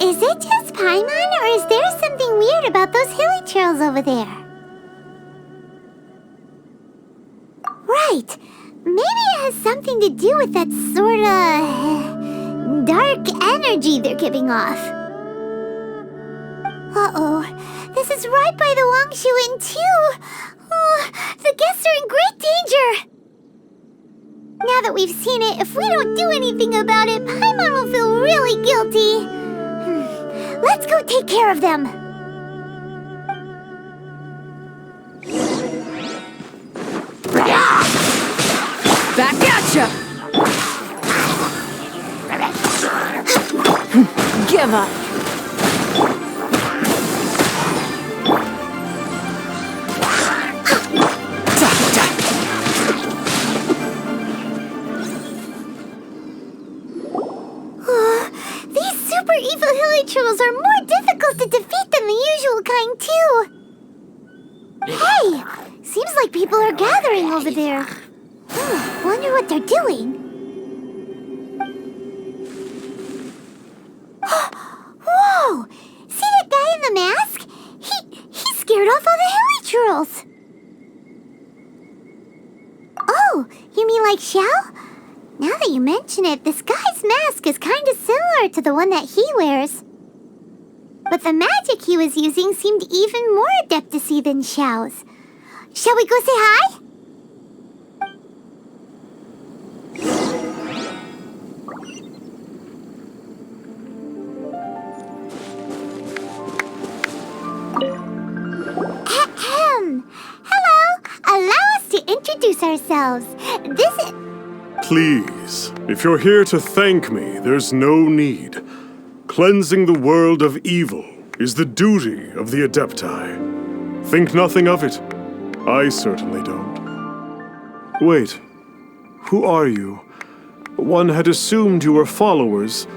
Is it just Paimon, or is there something weird about those hilly trails over there? Right. Maybe it has something to do with that sorta dark energy they're giving off. Uh-oh. This is right by the Wangshu Inn, too. Oh, the guests are in great danger. Now that we've seen it, if we don't do anything about it, Paimon will feel really guilty. Let's go take care of them. Back at ya! Give up. These super evil hilly trolls are more difficult to defeat than the usual kind, too. Hey! Seems like people are gathering over there. Wonder what they're doing. Whoa! See that guy in the mask? He scared off all the hilly trolls. Oh, you mean like Xiao? Now that you mention it, this guy's mask is kind of similar to the one that he wears. But the magic he was using seemed even more adeptus-y than Xiao's. Shall we go say hi? Hello! Allow us to introduce ourselves. This is... Please, if you're here to thank me, there's no need. Cleansing the world of evil is the duty of the Adepti. Think nothing of it. I certainly don't. Wait, who are you? One had assumed you were followers,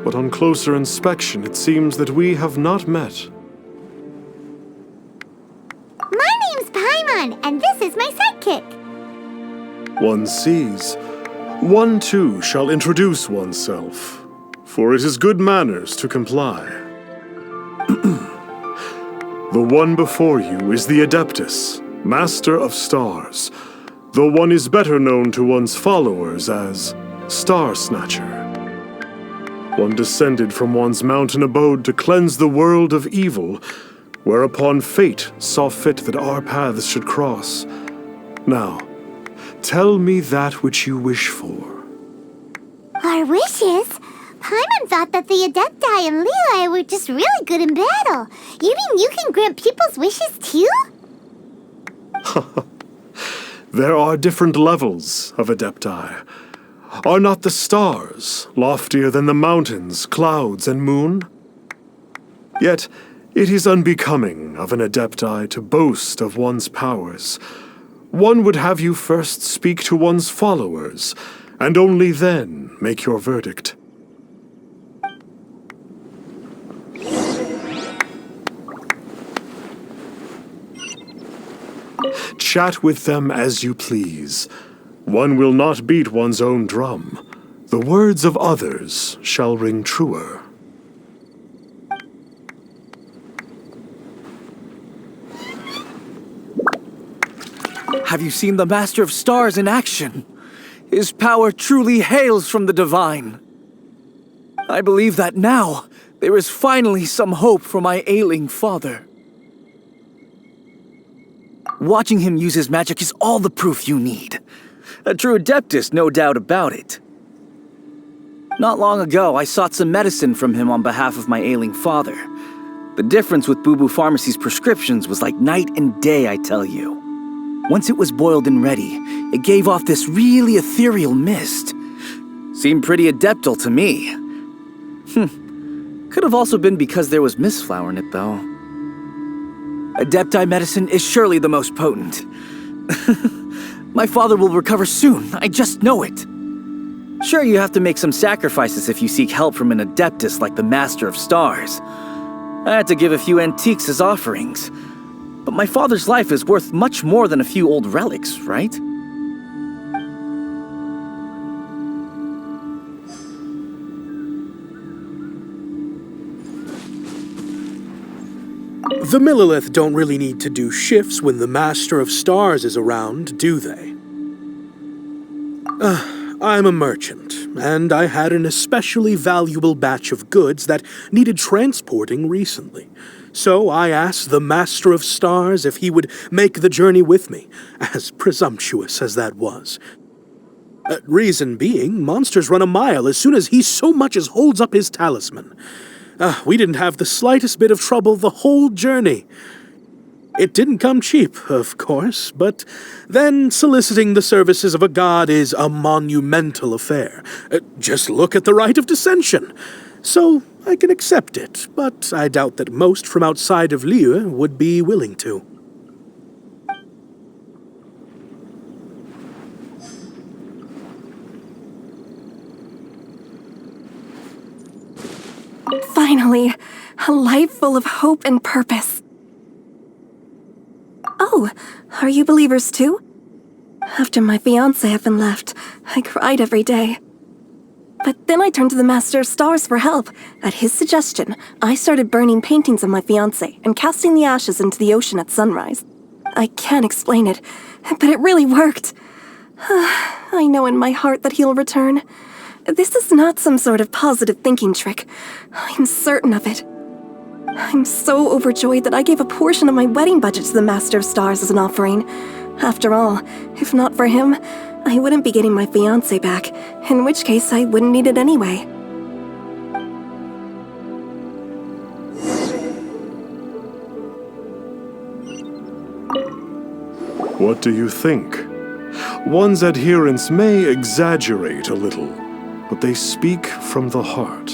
but on closer inspection it seems that we have not met. My name's Paimon, and this is my sidekick. One sees. One too shall introduce oneself, for it is good manners to comply. The one before you is the Adeptus, Master of Stars, though one is better known to one's followers as Star Snatcher. One descended from one's mountain abode to cleanse the world of evil, whereupon fate saw fit that our paths should cross. Now, tell me that which you wish for. Our wishes? Paimon thought that the Adepti and Leeli were just really good in battle. You mean you can grant people's wishes too? There are different levels of Adepti. Are not the stars loftier than the mountains, clouds, and moon? Yet, it is unbecoming of an Adepti to boast of one's powers. One would have you first speak to one's followers, and only then make your verdict. Chat with them as you please. One will not beat one's own drum. The words of others shall ring truer. Have you seen the Master of Stars in action? His power truly hails from the divine. I believe that now there is finally some hope for my ailing father. Watching him use his magic is all the proof you need. A true Adeptus, no doubt about it. Not long ago, I sought some medicine from him on behalf of my ailing father. The difference with Boo Boo Pharmacy's prescriptions was like night and day, I tell you. Once it was boiled and ready, it gave off this really ethereal mist. Seemed pretty adeptal to me. Could have also been because there was mistflower in it, though. Adepti medicine is surely the most potent. My father will recover soon, I just know it. Sure, you have to make some sacrifices if you seek help from an Adeptus like the Master of Stars. I had to give a few antiques as offerings. But my father's life is worth much more than a few old relics, right? The Millilith don't really need to do shifts when the Master of Stars is around, do they? I'm a merchant, and I had an especially valuable batch of goods that needed transporting recently. So I asked the Master of Stars if he would make the journey with me, as presumptuous as that was. Reason being, monsters run a mile as soon as he so much as holds up his talisman. We didn't have the slightest bit of trouble the whole journey. It didn't come cheap, of course, but then soliciting the services of a god is a monumental affair. Just look at the Rite of Dissension. So I can accept it, but I doubt that most from outside of Liyue would be willing to. Finally, a life full of hope and purpose. Oh, are you believers too? After my fiancé had been left, I cried every day. But then I turned to the Master of Stars for help. At his suggestion, I started burning paintings of my fiancé and casting the ashes into the ocean at sunrise. I can't explain it, but it really worked. I know in my heart that he'll return. This is not some sort of positive thinking trick. I'm certain of it. I'm so overjoyed that I gave a portion of my wedding budget to the Master of Stars as an offering. After all, if not for him, I wouldn't be getting my fiancé back, in which case I wouldn't need it anyway. What do you think? One's adherents may exaggerate a little, but they speak from the heart.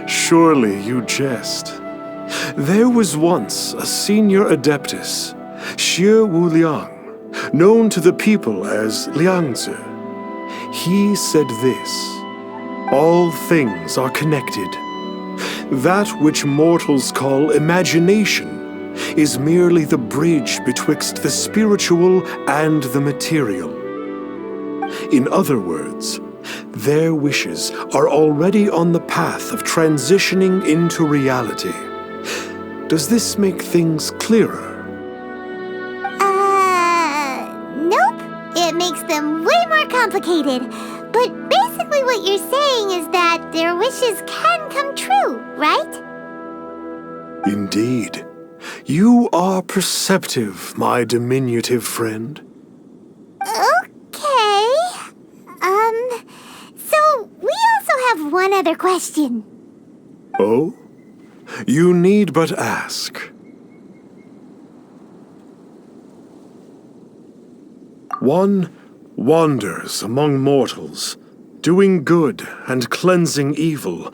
Surely you jest. There was once a senior adeptus, Xie Wuliang, known to the people as Liangzi. He said this: all things are connected. That which mortals call imagination is merely the bridge betwixt the spiritual and the material. In other words, their wishes are already on the path of transitioning into reality. Does this make things clearer? Nope. It makes them way more complicated. But basically what you're saying is that their wishes can come true, right? Indeed. You are perceptive, my diminutive friend. Okay. So we also have one other question. Oh? You need but ask. One wanders among mortals, doing good and cleansing evil.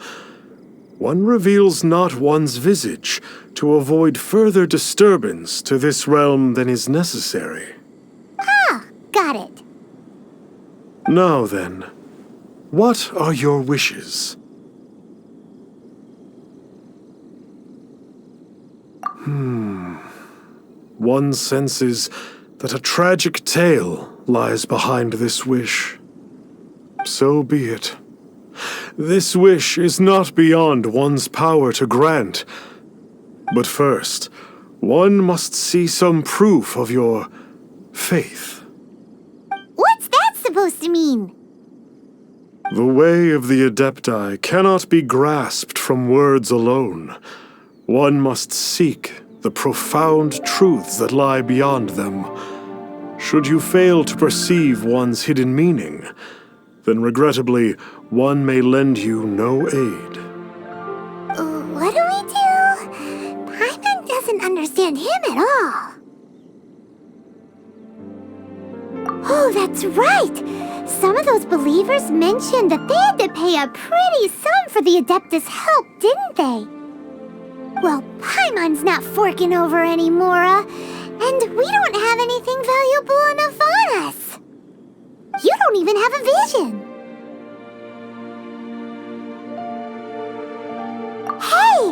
One reveals not one's visage to avoid further disturbance to this realm than is necessary. Ah, got it. Now then, what are your wishes? One senses that a tragic tale lies behind this wish. So be it. This wish is not beyond one's power to grant. But first, one must see some proof of your faith. What's that supposed to mean? The way of the Adepti cannot be grasped from words alone. One must seek the profound truths that lie beyond them. Should you fail to perceive one's hidden meaning, then regrettably, one may lend you no aid. What do we do? Paimon doesn't understand him at all. Oh, that's right! Some of those believers mentioned that they had to pay a pretty sum for the Adeptus' help, didn't they? Well, Paimon's not forking over anymore, and we don't have anything valuable enough on us. You don't even have a vision.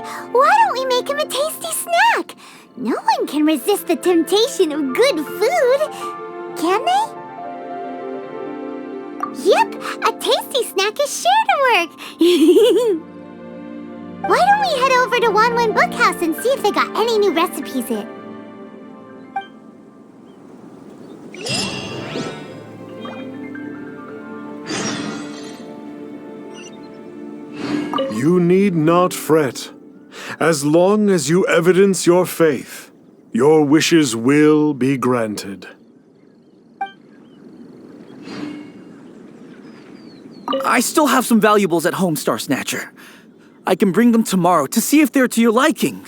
Why don't we make him a tasty snack? No one can resist the temptation of good food, can they? Yep, a tasty snack is sure to work. Why don't we head over to Wanwen Bookhouse and see if they got any new recipes in? You need not fret. As long as you evidence your faith, your wishes will be granted. I still have some valuables at home, Star Snatcher. I can bring them tomorrow to see if they're to your liking.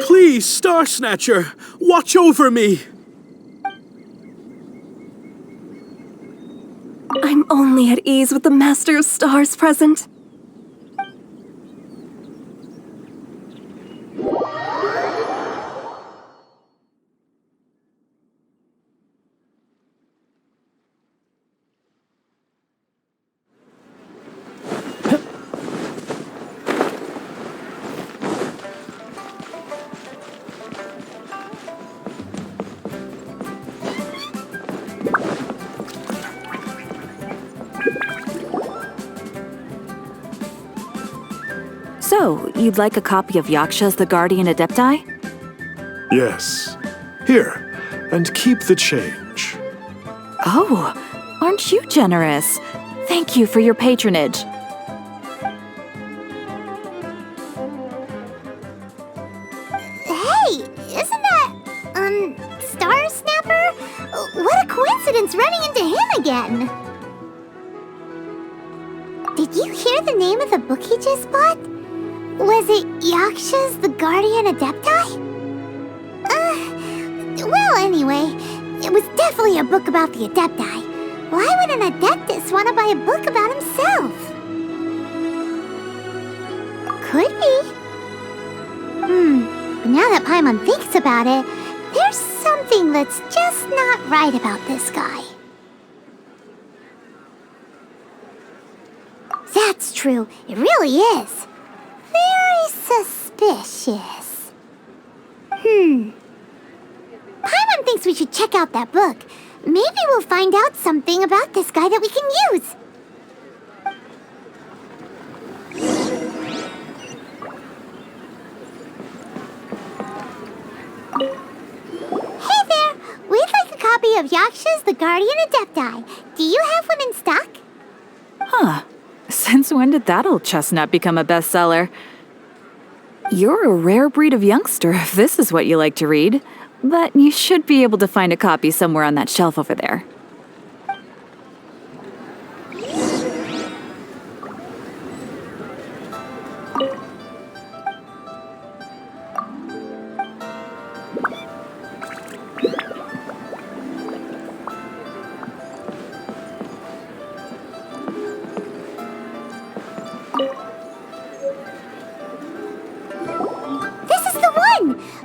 Please, Star Snatcher, watch over me! I'm only at ease with the Master of Stars present. So, you'd like a copy of Yaksha's The Guardian Adepti? Yes. Here, and keep the change. Oh, aren't you generous? Thank you for your patronage. Hey, isn't that, Star Snapper? What a coincidence running into him again! Did you hear the name of the book he just bought? Was it Yaksha's The Guardian Adepti? Well, anyway, it was definitely a book about the Adepti. Why would an Adeptus want to buy a book about himself? Could be. But now that Paimon thinks about it, there's something that's just not right about this guy. That's true, it really is. Very suspicious. Paimon thinks we should check out that book. Maybe we'll find out something about this guy that we can use. Hey there! We'd like a copy of Yaksha's The Guardian Adepti. Do you have one in stock? Huh. Since when did that old chestnut become a bestseller? You're a rare breed of youngster if this is what you like to read. But you should be able to find a copy somewhere on that shelf over there.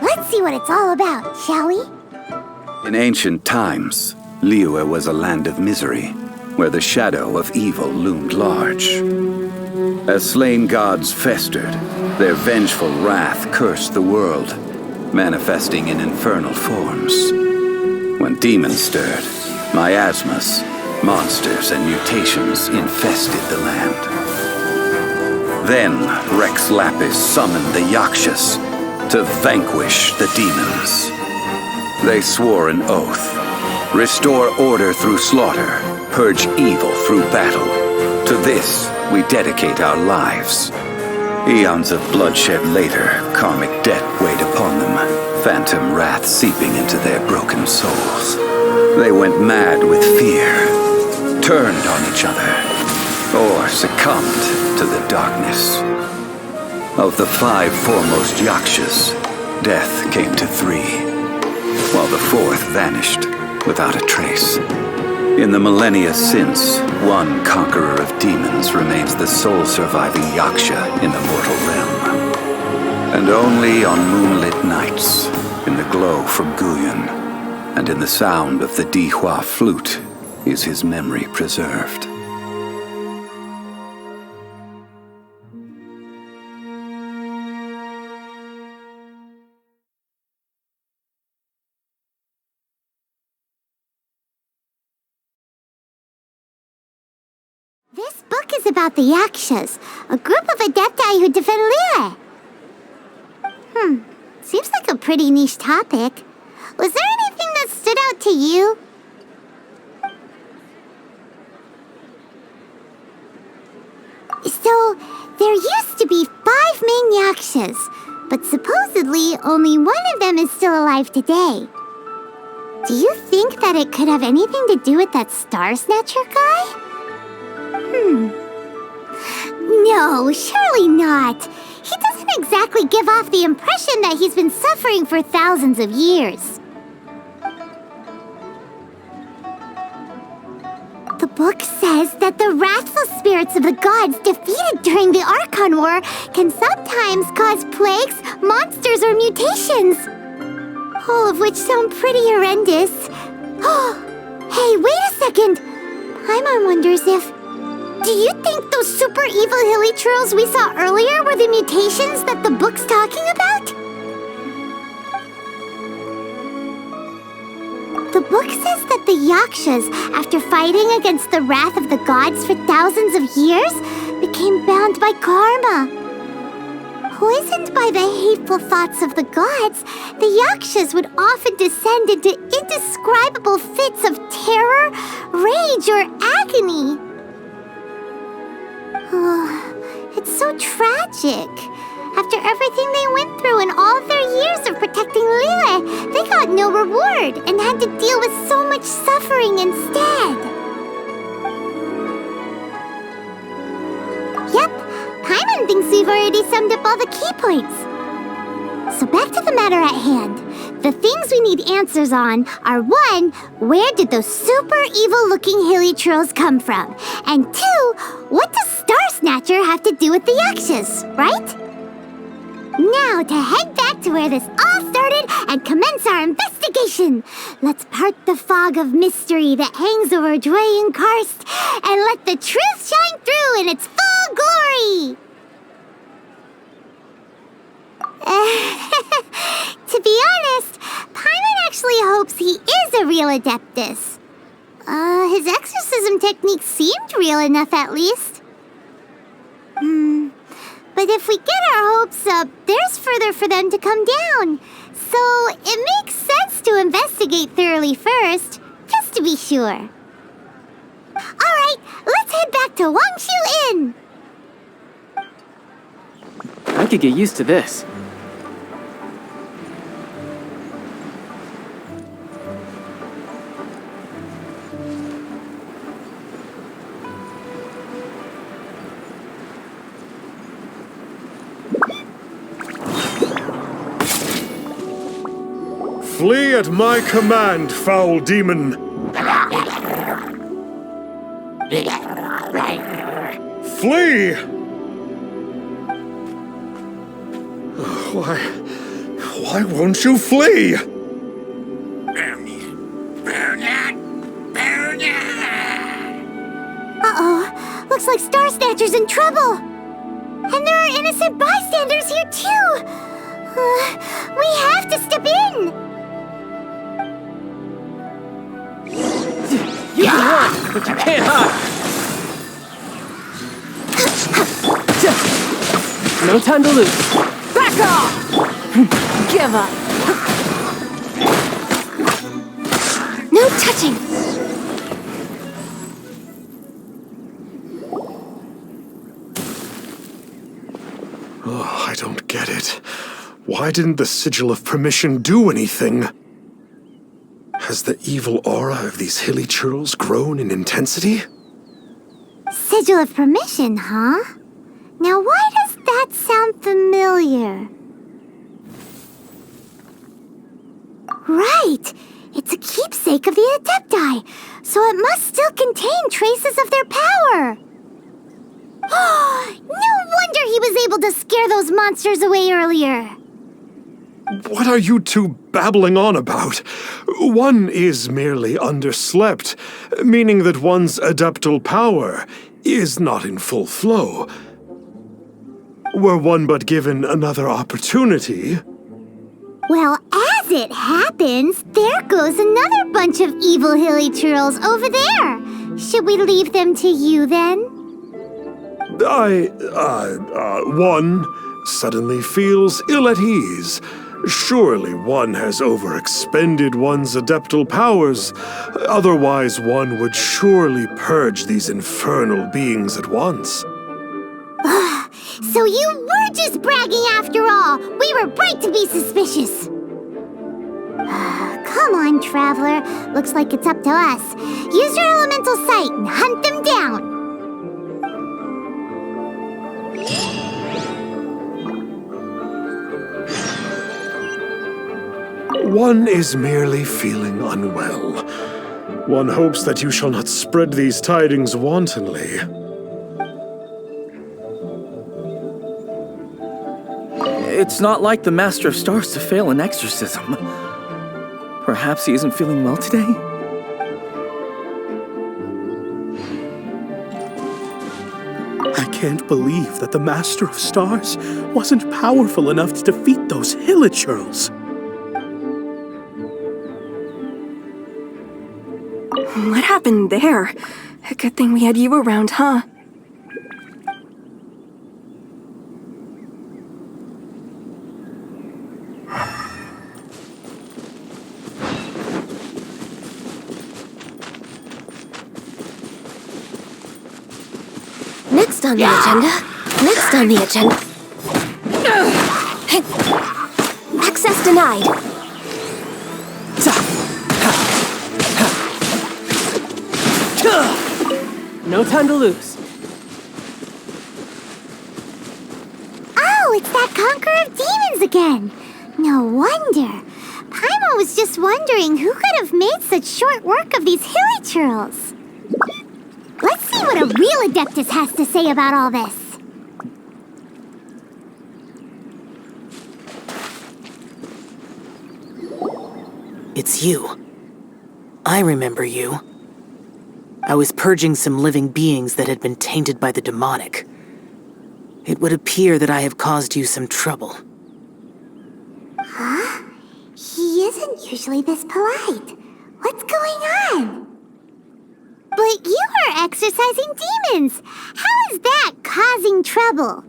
Let's see what it's all about, shall we? In ancient times, Liyue was a land of misery, where the shadow of evil loomed large. As slain gods festered, their vengeful wrath cursed the world, manifesting in infernal forms. When demons stirred, miasmas, monsters, and mutations infested the land. Then Rex Lapis summoned the Yakshas to vanquish the demons. They swore an oath: restore order through slaughter, purge evil through battle. To this, we dedicate our lives. Eons of bloodshed later, karmic debt weighed upon them, phantom wrath seeping into their broken souls. They went mad with fear, turned on each other, or succumbed to the darkness. Of the 5 foremost Yakshas, death came to 3, while the 4th vanished without a trace. In the millennia since, one conqueror of demons remains the sole surviving Yaksha in the mortal realm. And only on moonlit nights, in the glow from Guyon, and in the sound of the Dihua flute, is his memory preserved. This book is about the Yakshas, a group of adepti who defend Liyue. Seems like a pretty niche topic. Was there anything that stood out to you? So, there used to be 5 main Yakshas, but supposedly only one of them is still alive today. Do you think that it could have anything to do with that Star Snatcher guy? No, surely not. He doesn't exactly give off the impression that he's been suffering for thousands of years. The book says that the wrathful spirits of the gods defeated during the Archon War can sometimes cause plagues, monsters, or mutations. All of which sound pretty horrendous. Hey, wait a second! Paimon wonders if... Do you think those super evil hilly churls we saw earlier were the mutations that the book's talking about? The book says that the Yakshas, after fighting against the wrath of the gods for thousands of years, became bound by karma. Poisoned by the hateful thoughts of the gods, the Yakshas would often descend into indescribable fits of terror, rage, or agony. It's so tragic. After everything they went through and all of their years of protecting Liyue, they got no reward and had to deal with so much suffering instead. Yep, Paimon thinks we've already summed up all the key points. So back to the matter at hand. The things we need answers on are 1, where did those super evil-looking hilly trolls come from? And 2, what does Star Snatcher have to do with the Yakshas, right? Now to head back to where this all started and commence our investigation. Let's part the fog of mystery that hangs over Dwayne Karst and let the truth shine through in its full glory. To be honest, Paimon actually hopes he is a real Adeptus. His exorcism technique seemed real enough at least. But if we get our hopes up, there's further for them to come down. So it makes sense to investigate thoroughly first, just to be sure. Alright, let's head back to Wangshu Inn! I could get used to this. Flee at my command, foul demon! Flee! Why won't you flee? Uh-oh, looks like Star Snatcher's in trouble. And there are innocent bystanders here too. We have to step in. You can run, but you can't hide. No time to lose. Back off! Give up. No touching! Oh, I don't get it. Why didn't the Sigil of Permission do anything? Has the evil aura of these hilly churls grown in intensity? Sigil of Permission, huh? Now why does that sound familiar? Right! It's a keepsake of the Adepti, so it must still contain traces of their power! No wonder he was able to scare those monsters away earlier! What are you two babbling on about? One is merely underslept, meaning that one's adeptal power is not in full flow. Were one but given another opportunity... Well, as it happens, there goes another bunch of evil hilly churls over there. Should we leave them to you then? One suddenly feels ill at ease. Surely one has overexpended one's adeptal powers. Otherwise, one would surely purge these infernal beings at once. So you were just bragging after all! We were right to be suspicious! Come on, Traveler. Looks like it's up to us. Use your elemental sight and hunt them down! One is merely feeling unwell. One hopes that you shall not spread these tidings wantonly. It's not like the Master of Stars to fail an exorcism. Perhaps he isn't feeling well today? I can't believe that the Master of Stars wasn't powerful enough to defeat those Hilichurls. What happened there? A good thing we had you around, huh? Next on the agenda. Next on the agenda. Access denied. No time to lose. Oh, it's that Conqueror of Demons again. No wonder. Paimon was just wondering who could have made such short work of these Hilichurls. Let's see what a real Adeptus has to say about all this. It's you. I remember you. I was purging some living beings that had been tainted by the demonic. It would appear that I have caused you some trouble. Huh? He isn't usually this polite. What's going on? But you are exorcising demons! How is that causing trouble?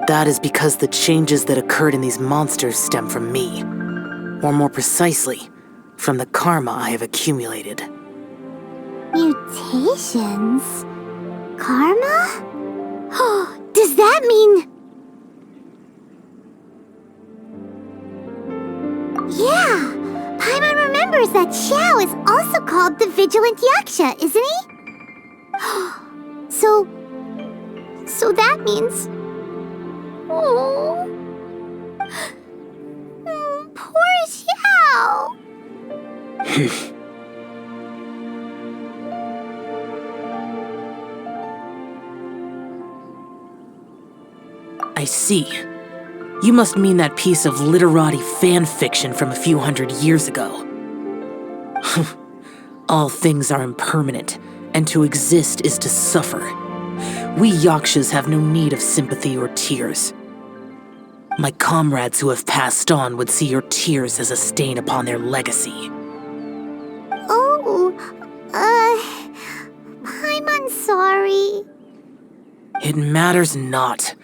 That is because the changes that occurred in these monsters stem from me. Or more precisely, from the karma I have accumulated. Mutations? Karma? Does that mean... Yeah! Paimon remembers that Xiao is also called the Vigilant Yaksha, isn't he? So that means... Oh... Poor Xiao! I see. You must mean that piece of literati fan fiction from a few hundred years ago. All things are impermanent, and to exist is to suffer. We Yakshas have no need of sympathy or tears. My comrades who have passed on would see your tears as a stain upon their legacy. Oh, I'm sorry. It matters not.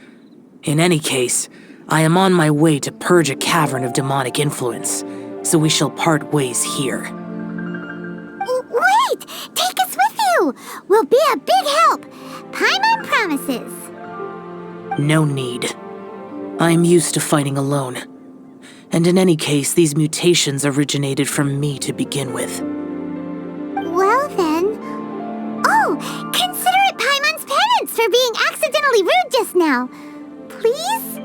In any case, I am on my way to purge a cavern of demonic influence, so we shall part ways here. Wait! Take us with you! We'll be a big help! Paimon promises! No need. I am used to fighting alone. And in any case, these mutations originated from me to begin with. Well then... Oh! Consider it Paimon's penance for being accidentally rude just now! Please?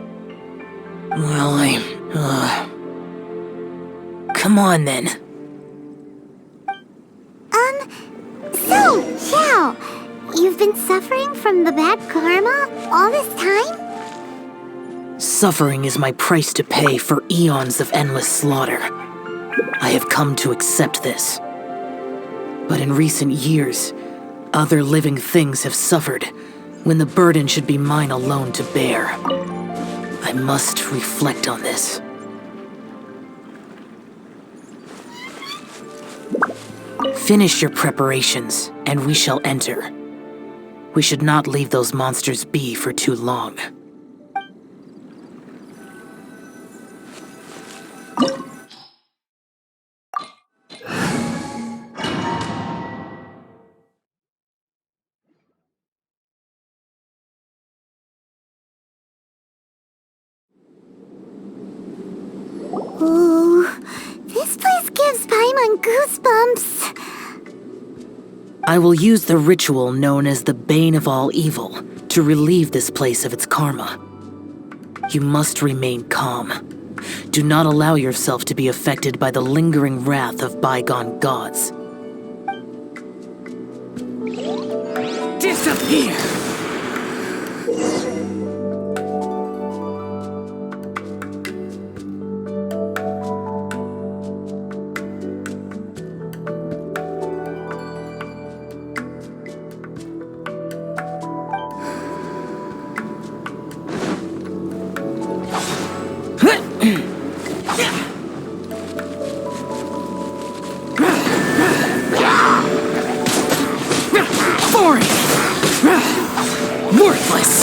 Well, Come on, then. So, Xiao, you've been suffering from the bad karma all this time? Suffering is my price to pay for eons of endless slaughter. I have come to accept this. But in recent years, other living things have suffered when the burden should be mine alone to bear. I must reflect on this. Finish your preparations, and we shall enter. We should not leave those monsters be for too long. Ooh, this place gives Paimon goosebumps. I will use the ritual known as the Bane of All Evil to relieve this place of its karma. You must remain calm. Do not allow yourself to be affected by the lingering wrath of bygone gods. Disappear! Worthless! Worthless!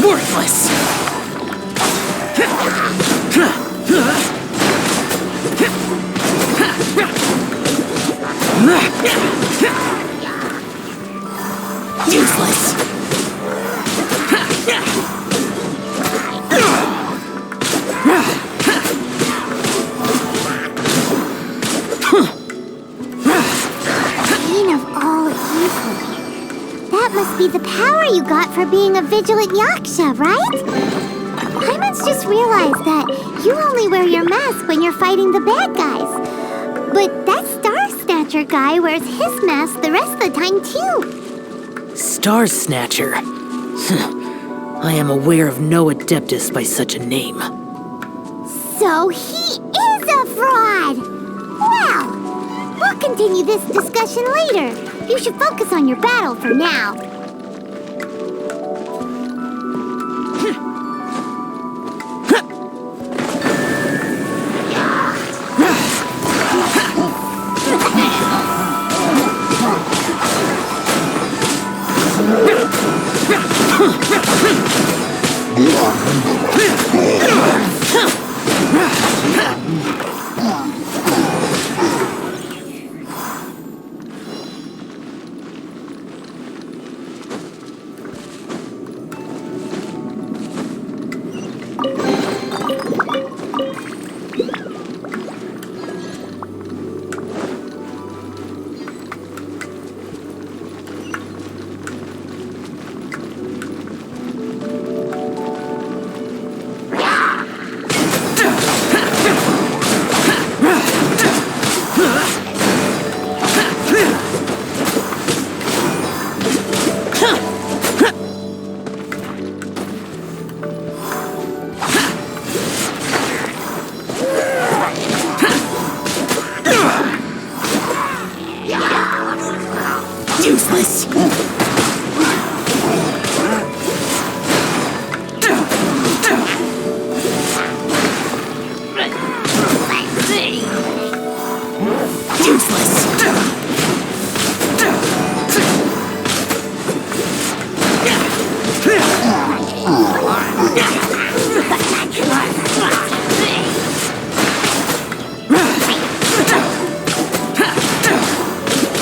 Worthless! Useless! Bane of all evil. That must be the power you got for being a vigilant Yaksha, right? Paimon's just realized that you only wear your mask when you're fighting the bad guys. But that Star Snatcher guy wears his mask the rest of the time, too. Star Snatcher. I am aware of no Adeptus by such a name. So he is a fraud! Well, we'll continue this discussion later. You should focus on your battle for now. Useless!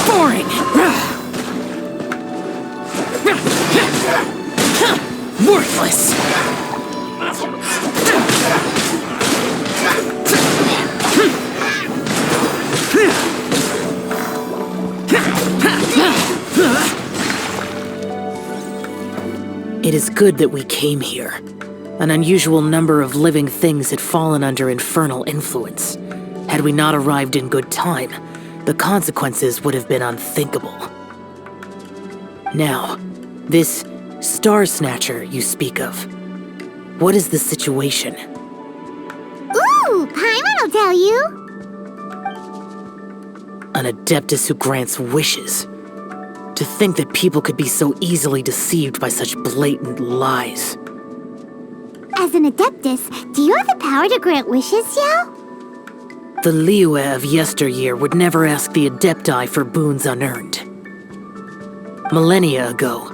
Boring! Worthless! It is good that we came here. An unusual number of living things had fallen under infernal influence. Had we not arrived in good time, the consequences would have been unthinkable. Now, this Star Snatcher you speak of, what is the situation? Ooh, Paimon will tell you. An Adeptus who grants wishes. To think that people could be so easily deceived by such blatant lies. As an Adeptus, do you have the power to grant wishes, Yao? The Liyue of yesteryear would never ask the Adepti for boons unearned. Millennia ago,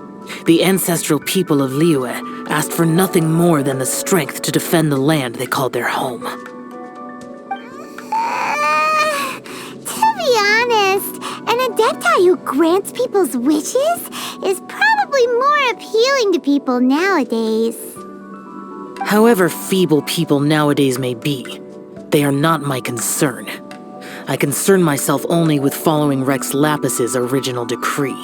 the ancestral people of Liyue asked for nothing more than the strength to defend the land they called their home. To be honest, an Adepti who grants people's wishes is probably more appealing to people nowadays. However feeble people nowadays may be, they are not my concern. I concern myself only with following Rex Lapis's original decree.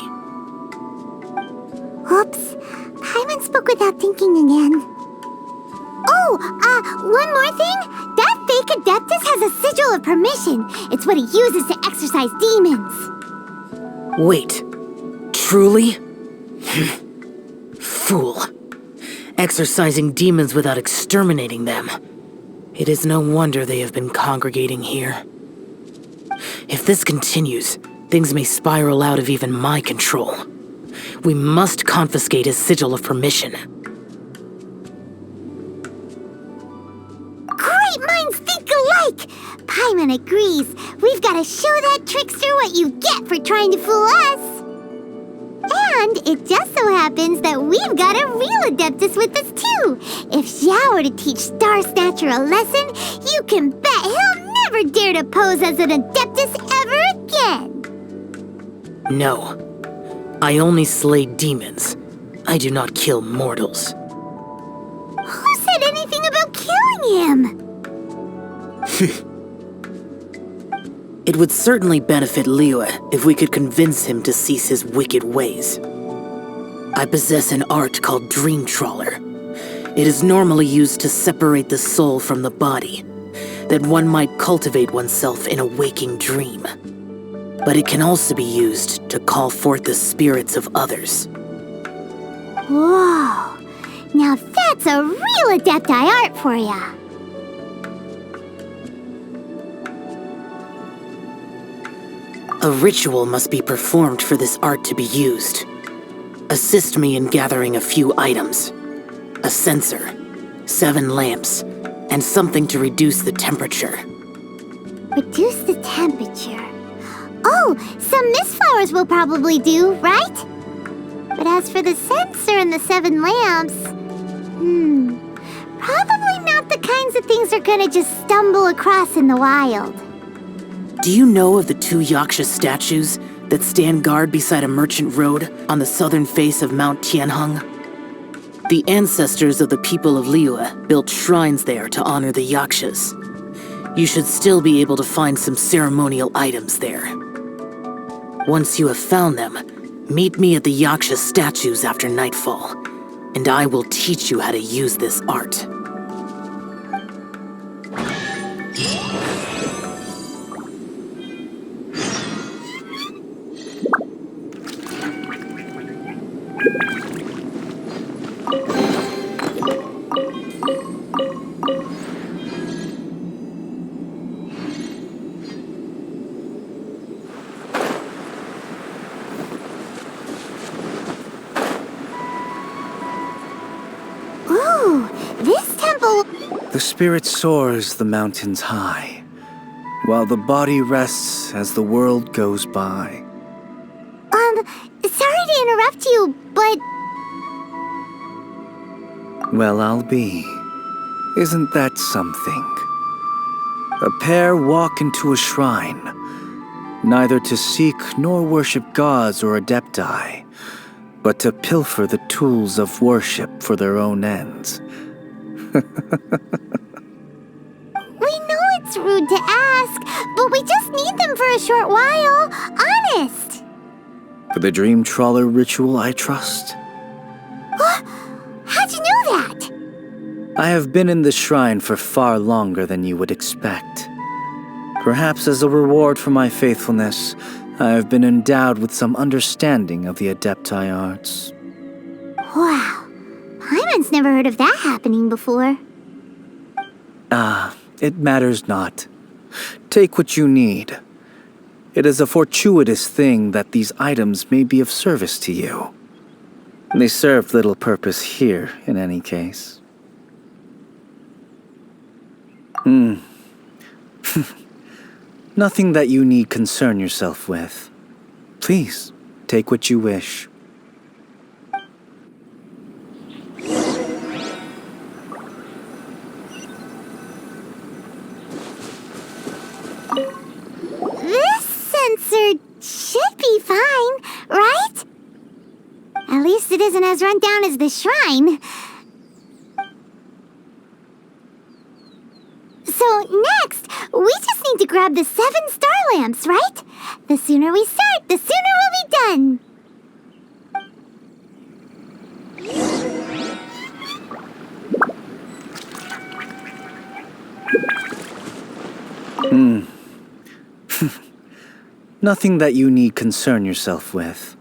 Oops, Paimon spoke without thinking again. Oh, one more thing. That fake Adeptus has a sigil of permission. It's what he uses to exorcise demons. Wait, truly? Fool. Exorcising demons without exterminating them. It is no wonder they have been congregating here. If this continues, things may spiral out of even my control. We must confiscate his sigil of permission. Great minds think alike! Paimon agrees. We've got to show that trickster what you get for trying to fool us. And it just so happens that we've got a real Adeptus with us too. If Xiao were to teach Star Snatcher a lesson, you can bet he'll never dare to pose as an Adeptus ever again. No. I only slay demons. I do not kill mortals. Who said anything about killing him? It would certainly benefit Liyue if we could convince him to cease his wicked ways. I possess an art called Dream Trawler. It is normally used to separate the soul from the body, that one might cultivate oneself in a waking dream. But it can also be used to call forth the spirits of others. Whoa, now that's a real Adepti art for ya. A ritual must be performed for this art to be used. Assist me in gathering a few items. A censer, 7 lamps, and something to reduce the temperature. Reduce the temperature. Oh, some mist flowers will probably do, right? But as for the censer and the 7 lamps, probably not the kinds of things they're gonna just stumble across in the wild. Do you know of the 2 Yaksha statues that stand guard beside a merchant road on the southern face of Mount Tianheng? The ancestors of the people of Liyue built shrines there to honor the Yakshas. You should still be able to find some ceremonial items there. Once you have found them, meet me at the Yaksha statues after nightfall, and I will teach you how to use this art. The spirit soars the mountains high, while the body rests as the world goes by. Sorry to interrupt you, but... Well, I'll be. Isn't that something? A pair walk into a shrine, neither to seek nor worship gods or adepti, but to pilfer the tools of worship for their own ends. We know it's rude to ask, but we just need them for a short while. Honest. For the Dream Trawler ritual, I trust. I have been in the shrine for far longer than you would expect. Perhaps as a reward for my faithfulness, I have been endowed with some understanding of the Adepti arts. Wow. Paimon's never heard of that happening before. It matters not. Take what you need. It is a fortuitous thing that these items may be of service to you. They serve little purpose here, in any case. Nothing that you need concern yourself with. Please, take what you wish. This sensor should be fine, right? At least it isn't as run down as the shrine. So next, we just need to grab the 7 star lamps, right? The sooner we start, the sooner we'll be done. Nothing that you need concern yourself with.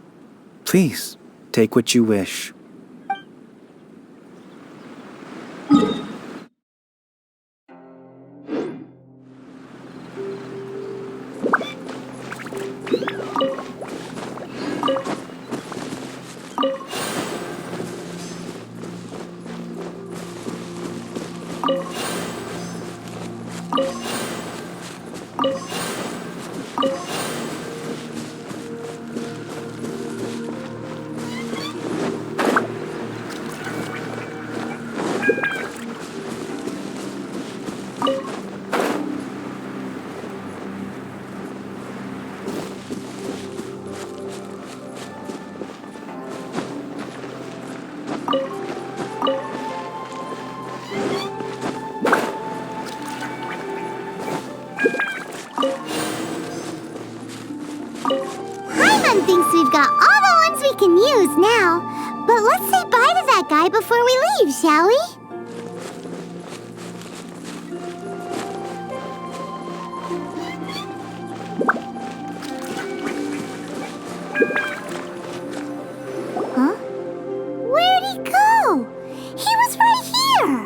Please, take what you wish. Paimon thinks we've got all the ones we can use now. But let's say bye to that guy before we leave, shall we? Huh? Where'd he go? He was right here!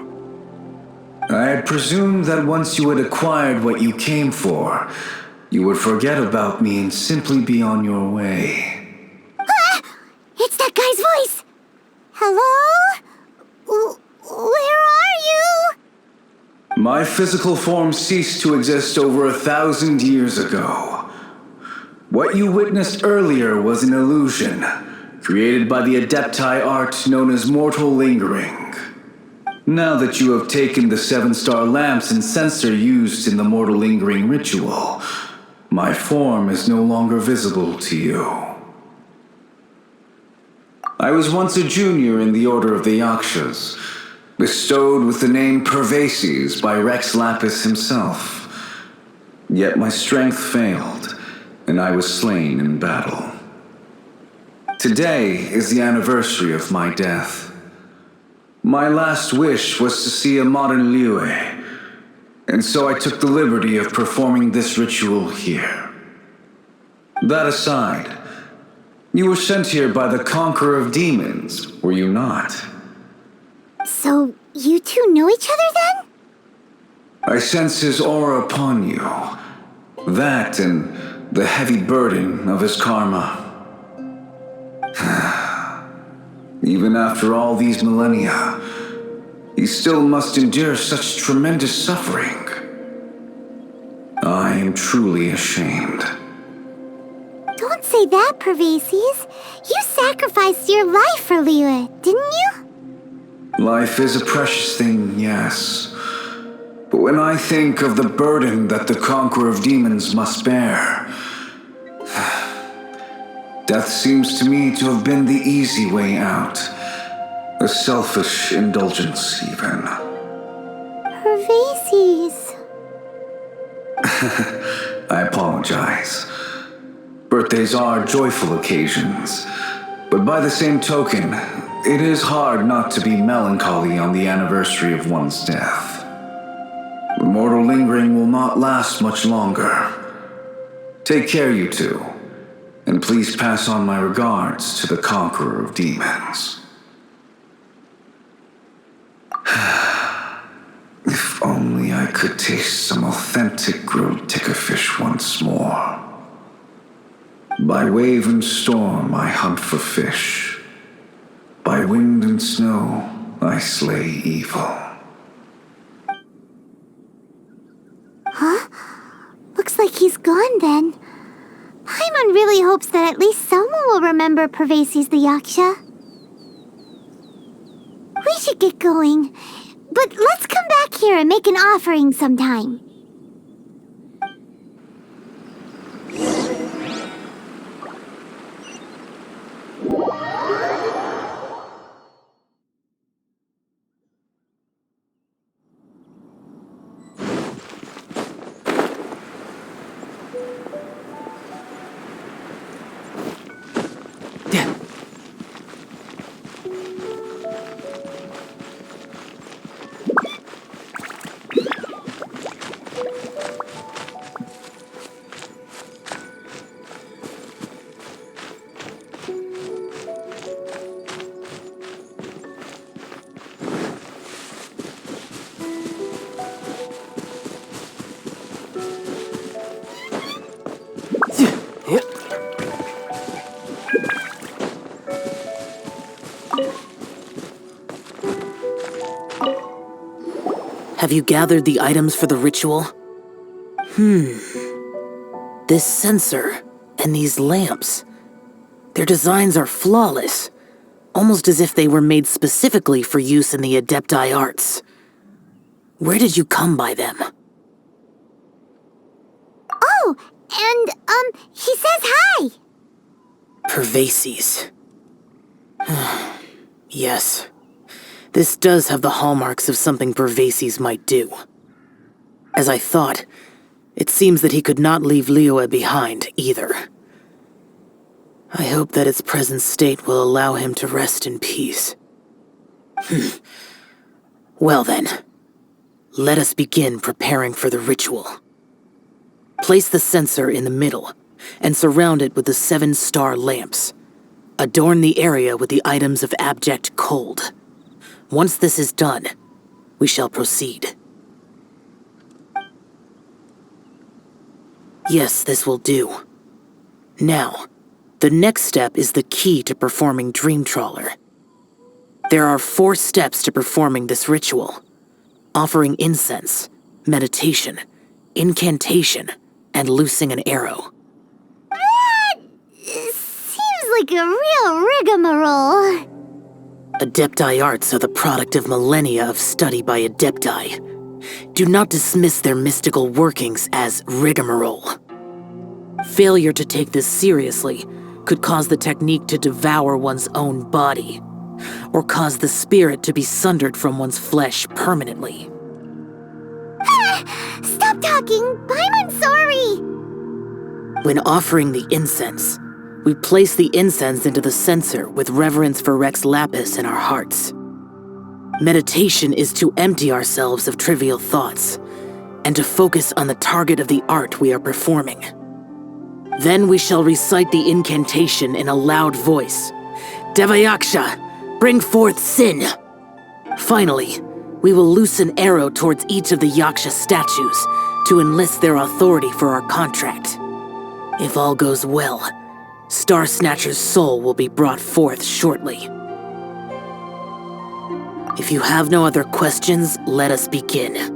I had presumed that once you had acquired what you came for, you would forget about me and simply be on your way. Ah! It's that guy's voice! Hello? Where are you? My physical form ceased to exist over 1,000 years ago. What you witnessed earlier was an illusion, created by the Adepti art known as mortal lingering. Now that you have taken the 7 star lamps and censer used in the mortal lingering ritual, my form is no longer visible to you. I was once a junior in the Order of the Yakshas, bestowed with the name Pervases by Rex Lapis himself. Yet my strength failed, and I was slain in battle. Today is the anniversary of my death. My last wish was to see a modern Liyue, and so I took the liberty of performing this ritual here. That aside, you were sent here by the Conqueror of Demons, were you not? So, you two know each other then? I sense his aura upon you. That and the heavy burden of his karma. Even after all these millennia, he still must endure such tremendous suffering. I am truly ashamed. Don't say that, Pervases. You sacrificed your life for Liyue, didn't you? Life is a precious thing, yes. But when I think of the burden that the Conqueror of Demons must bear, death seems to me to have been the easy way out. A selfish indulgence, even. Pervases. I apologize. Birthdays are joyful occasions, but by the same token, It is hard not to be melancholy on the anniversary of one's death. Mortal lingering will not last much longer. Take care, you two, and please pass on my regards to the conqueror of demons. If only I could taste some authentic grilled tickerfish once more. By wave and storm I hunt for fish. By wind and snow I slay evil. Huh? Looks like he's gone then. Paimon really hopes that at least someone will remember Pervases the Yaksha. We should get going. But let's come back here and make an offering sometime. Have you gathered the items for the ritual? This censer and these lamps. Their designs are flawless, almost as if they were made specifically for use in the Adepti arts. Where did you come by them? Oh, and, he says hi! Pervases. Yes. This does have the hallmarks of something Pervases might do. As I thought, it seems that he could not leave Liyue behind, either. I hope that its present state will allow him to rest in peace. Well then, let us begin preparing for the ritual. Place the censer in the middle, and surround it with the 7-star lamps. Adorn the area with the items of abject cold. Once this is done, we shall proceed. Yes, this will do. Now, the next step is the key to performing Dream Trawler. There are 4 steps to performing this ritual: offering incense, meditation, incantation, and loosing an arrow. That seems like a real rigmarole. Adepti arts are the product of millennia of study by Adepti. Do not dismiss their mystical workings as rigmarole. Failure to take this seriously could cause the technique to devour one's own body, or cause the spirit to be sundered from one's flesh permanently. Stop talking! I'm sorry! When offering the incense, we place the incense into the censer with reverence for Rex Lapis in our hearts. Meditation is to empty ourselves of trivial thoughts, and to focus on the target of the art we are performing. Then we shall recite the incantation in a loud voice. Devayaksha, bring forth sin! Finally, we will loose an arrow towards each of the Yaksha statues to enlist their authority for our contract. If all goes well, Star Snatcher's soul will be brought forth shortly. If you have no other questions, let us begin. Then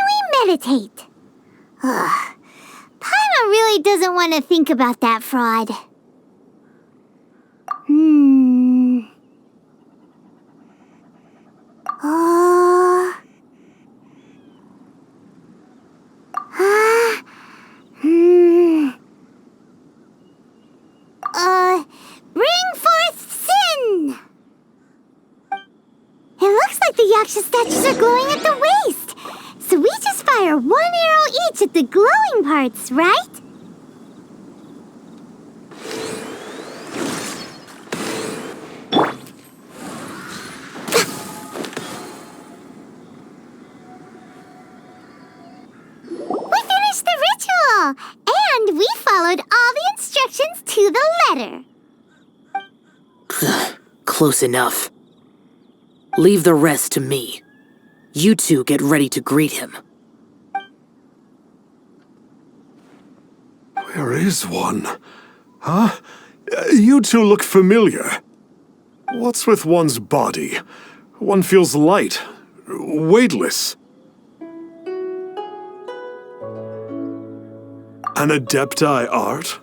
we meditate. Ugh. Paimon really doesn't want to think about that fraud. Bring forth sin! It looks like the Yaksha statues are glowing at the waist. So we just fire one arrow each at the glowing parts, right? We finished the ritual! And we followed all the instructions to the letter. Close enough. Leave the rest to me. You two get ready to greet him. Where is one? Huh? You two look familiar. What's with one's body? One feels light, weightless. An Adepti art?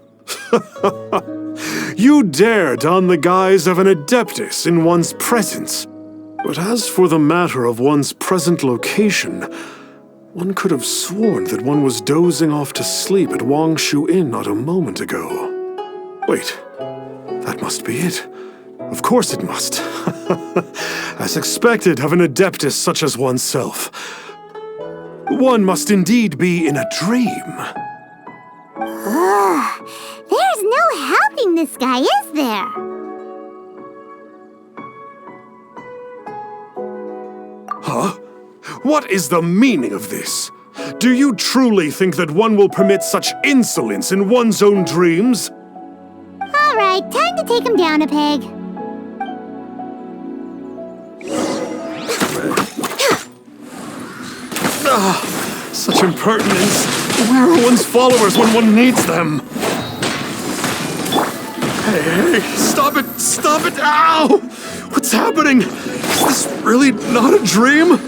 You dare don the guise of an Adeptus in one's presence. But as for the matter of one's present location, one could have sworn that one was dozing off to sleep at Wangshu Inn not a moment ago. Wait, that must be it. Of course it must. As expected of an Adeptus such as oneself. One must indeed be in a dream. Ugh, there's no helping this guy, is there? Huh? What is the meaning of this? Do you truly think that one will permit such insolence in one's own dreams? All right, time to take him down a peg. Such impertinence. Where are one's followers when one needs them? Hey, stop it! Stop it! Ow! What's happening? Is this really not a dream?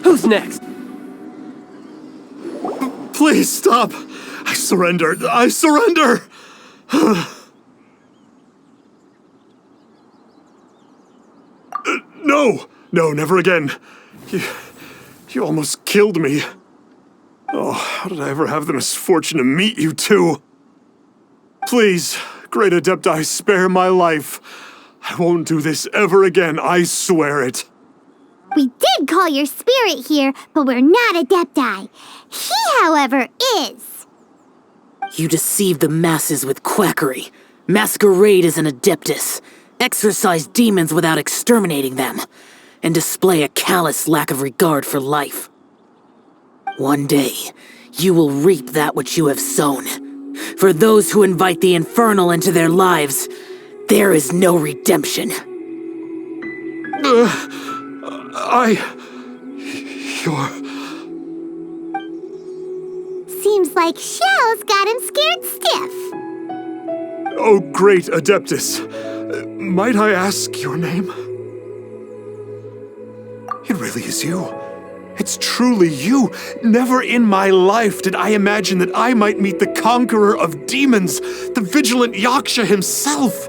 Who's next? Please stop! I surrender! I surrender! No! No, never again. You almost killed me. Oh, how did I ever have the misfortune to meet you two? Please, Great Adepti, spare my life. I won't do this ever again, I swear it. We did call your spirit here, but we're not Adepti. He, however, is. You deceive the masses with quackery. Masquerade as an Adeptus. Exorcise demons without exterminating them. And display a callous lack of regard for life. One day, you will reap that which you have sown. For those who invite the infernal into their lives, there is no redemption. You're... Seems like Xiao's got him scared stiff. Oh, great Adeptus. Might I ask your name? It really is you. It's truly you. Never in my life did I imagine that I might meet the conqueror of demons, the vigilant Yaksha himself.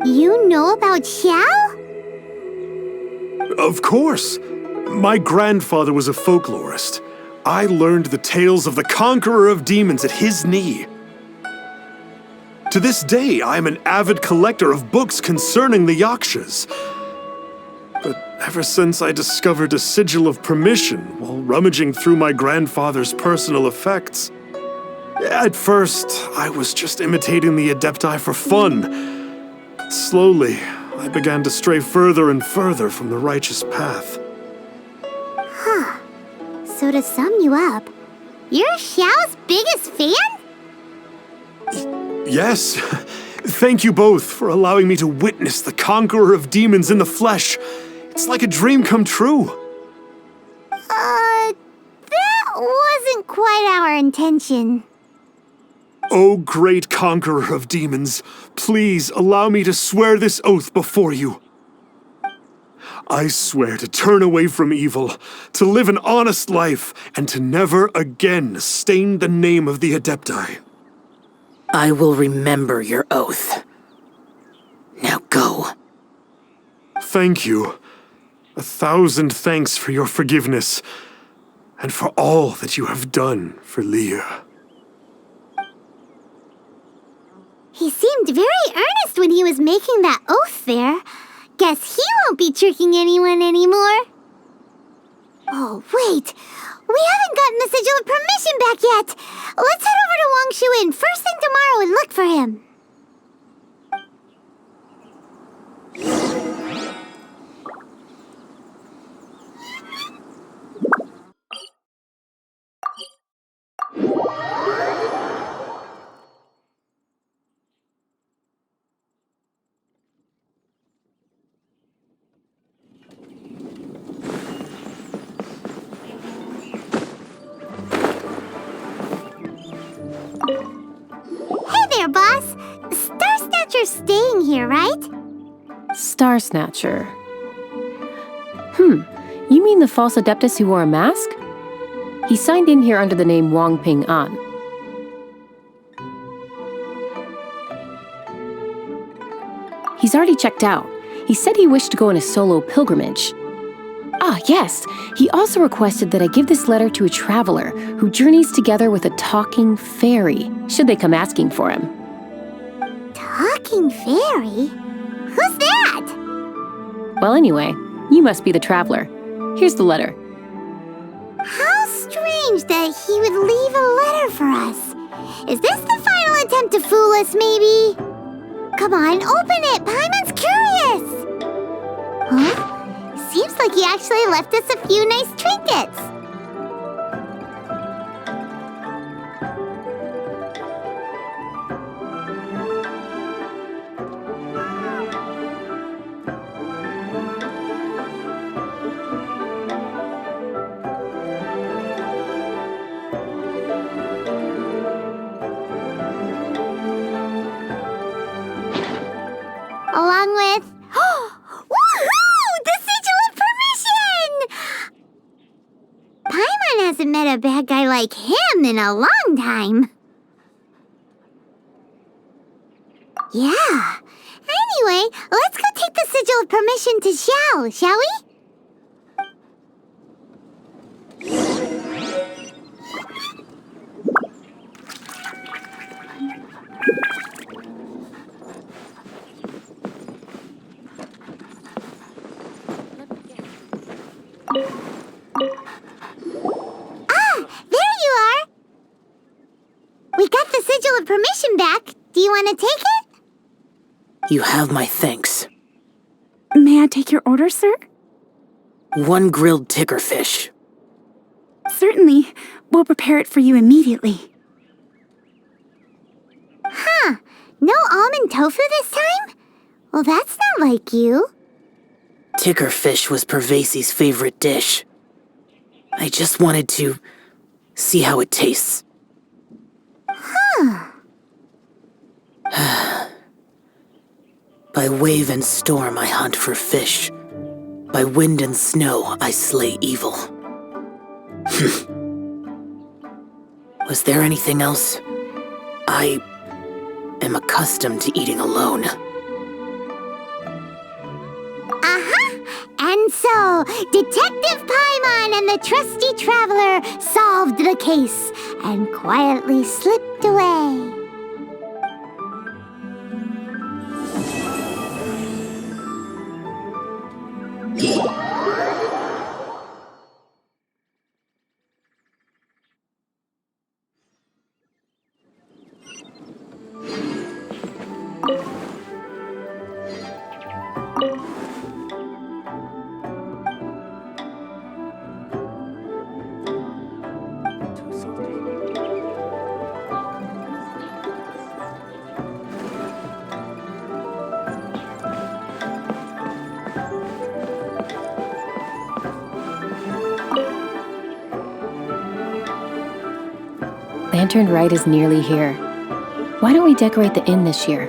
You know about Xiao? Of course. My grandfather was a folklorist. I learned the tales of the conqueror of demons at his knee. To this day, I am an avid collector of books concerning the Yakshas. But ever since I discovered a sigil of permission while rummaging through my grandfather's personal effects, at first, I was just imitating the Adepti for fun. But slowly, I began to stray further and further from the righteous path. Huh. So to sum you up, you're Xiao's biggest fan? Yes. Thank you both for allowing me to witness the conqueror of demons in the flesh. It's like a dream come true. That wasn't quite our intention. O great conqueror of demons, please allow me to swear this oath before you. I swear to turn away from evil, to live an honest life, and to never again stain the name of the Adepti. I will remember your oath. Now go. Thank you. 1,000 thanks for your forgiveness, and for all that you have done for Leah. He seemed very earnest when he was making that oath there. Guess he won't be tricking anyone anymore. Oh, wait. We haven't gotten the Sigil of Permission back yet. Let's head over to Wang Shuin first thing tomorrow and look for him. Hey there, boss. Star Snatcher's staying here, right? Star Snatcher. You mean the false Adeptus who wore a mask? He signed in here under the name Wang Ping An. He's already checked out. He said he wished to go on a solo pilgrimage. Ah, yes. He also requested that I give this letter to a traveler who journeys together with a talking fairy, should they come asking for him. Talking fairy? Who's that? Well, anyway, you must be the traveler. Here's the letter. How strange that he would leave a letter for us. Is this the final attempt to fool us, maybe? Come on, open it! Paimon's curious! Huh? Seems like he actually left us a few nice trinkets. Along with... Woohoo! The Sigil of Permission! Paimon hasn't met a bad guy like him in a long time. Yeah. Anyway, let's go take the Sigil of Permission to Xiao, shall we? There you are! We got the Sigil of Permission back. Do you want to take it? You have my thanks. May I take your order, sir? 1 grilled ticker fish. Certainly. We'll prepare it for you immediately. Huh. No almond tofu this time? Well, that's not like you. Ticker fish was Pervasi's favorite dish. I just wanted to see how it tastes. Huh. By wave and storm I hunt for fish. By wind and snow I slay evil. Was there anything else? I am accustomed to eating alone. And so, Detective Paimon and the trusty traveler solved the case and quietly slipped away. Lantern Rite is nearly here. Why don't we decorate the inn this year?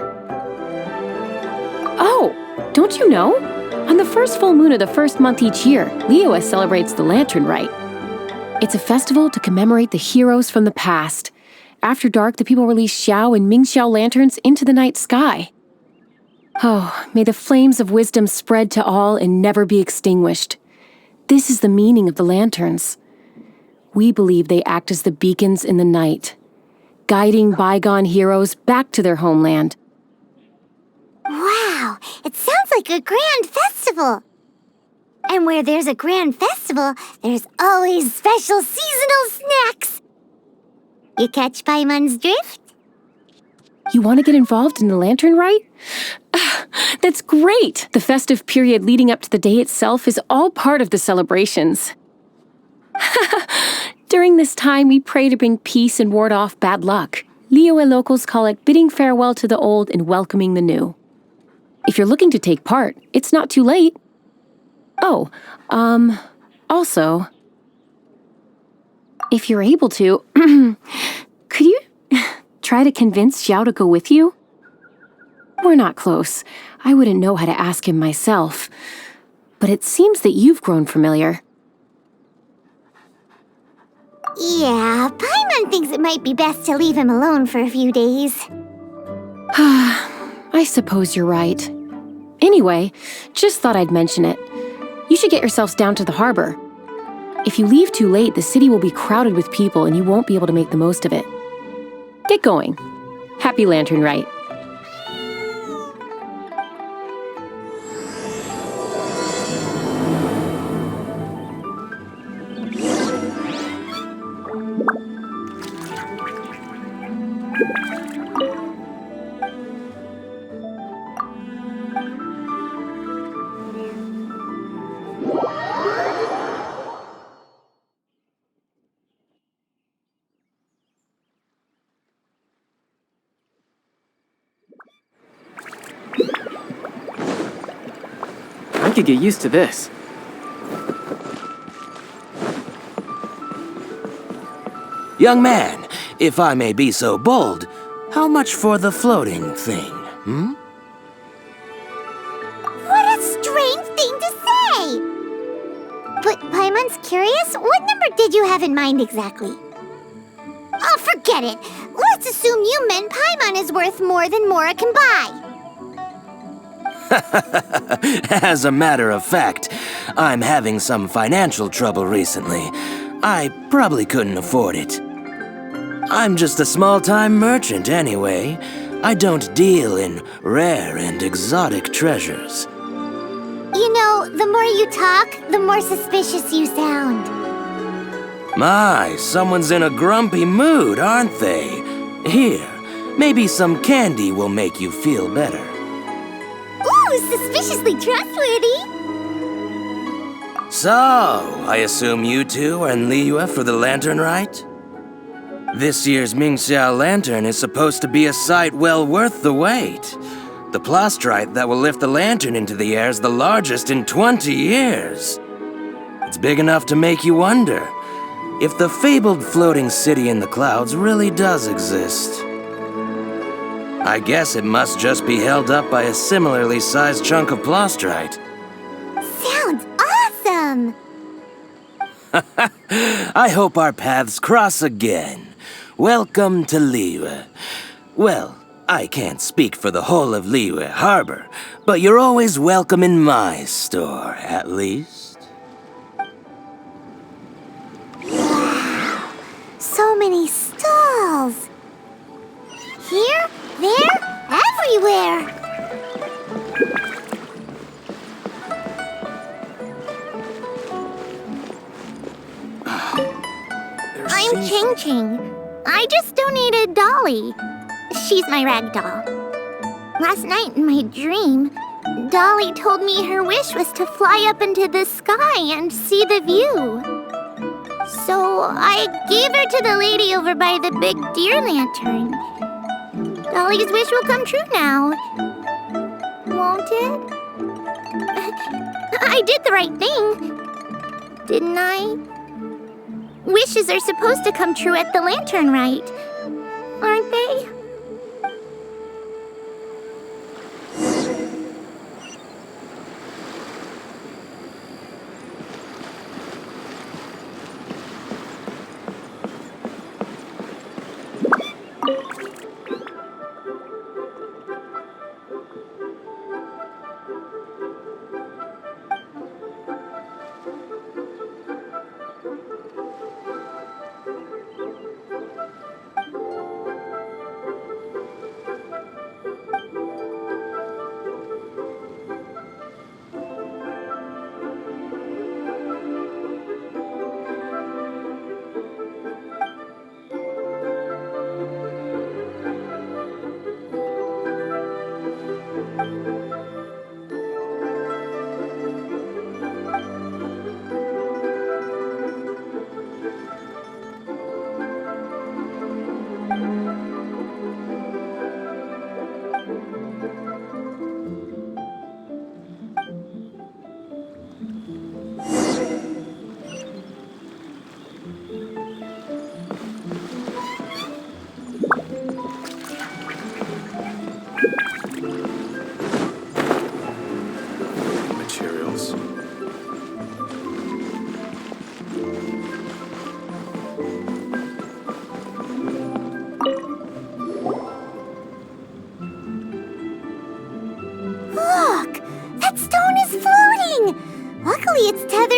Oh, don't you know? On the first full moon of the first month each year, Liyue celebrates the Lantern Rite. It's a festival to commemorate the heroes from the past. After dark, the people release Xiao and Mingxiao lanterns into the night sky. Oh, may the flames of wisdom spread to all and never be extinguished. This is the meaning of the lanterns. We believe they act as the beacons in the night, guiding bygone heroes back to their homeland. like a grand festival. And where there's a grand festival, there's always special seasonal snacks. You catch Paimon's drift? You want to get involved in the lantern rite? That's great! The festive period leading up to the day itself is all part of the celebrations. During this time, we pray to bring peace and ward off bad luck. Liyue locals call it bidding farewell to the old and welcoming the new. If you're looking to take part, it's not too late. Oh, also, if you're able to, could you try to convince Xiao to go with you? We're not close. I wouldn't know how to ask him myself. But it seems that you've grown familiar. Yeah, Paimon thinks it might be best to leave him alone for a few days. I suppose you're right. Anyway, just thought I'd mention it. You should get yourselves down to the harbor. If you leave too late, the city will be crowded with people and you won't be able to make the most of it. Get going. Happy Lantern Rite. I could get used to this. Young man, if I may be so bold, how much for the floating thing, hmm? What a strange thing to say! But Paimon's curious, what number did you have in mind exactly? Oh, forget it! Let's assume you meant Paimon is worth more than Mora can buy. As a matter of fact, I'm having some financial trouble recently. I probably couldn't afford it. I'm just a small-time merchant anyway. I don't deal in rare and exotic treasures. You know, the more you talk, the more suspicious you sound. My, someone's in a grumpy mood, aren't they? Here, maybe some candy will make you feel better. Ooh, suspiciously trustworthy! So, I assume you two are in Liyue for the Lantern Rite? This year's Mingxiao Lantern is supposed to be a sight well worth the wait. The plastrite that will lift the lantern into the air is the largest in 20 years. It's big enough to make you wonder if the fabled floating city in the clouds really does exist. I guess it must just be held up by a similarly sized chunk of plastrite. Sounds awesome! I hope our paths cross again. Welcome to Liyue. Well, I can't speak for the whole of Liyue Harbor, but you're always welcome in my store, at least. Wow, so many stalls! Here, there, everywhere! I'm Ching Ching. I just donated Dolly. She's my rag doll. Last night in my dream, Dolly told me her wish was to fly up into the sky and see the view. So I gave her to the lady over by the big deer lantern. Dolly's wish will come true now. Won't it? I did the right thing, didn't I? Wishes are supposed to come true at the Lantern Rite, aren't they?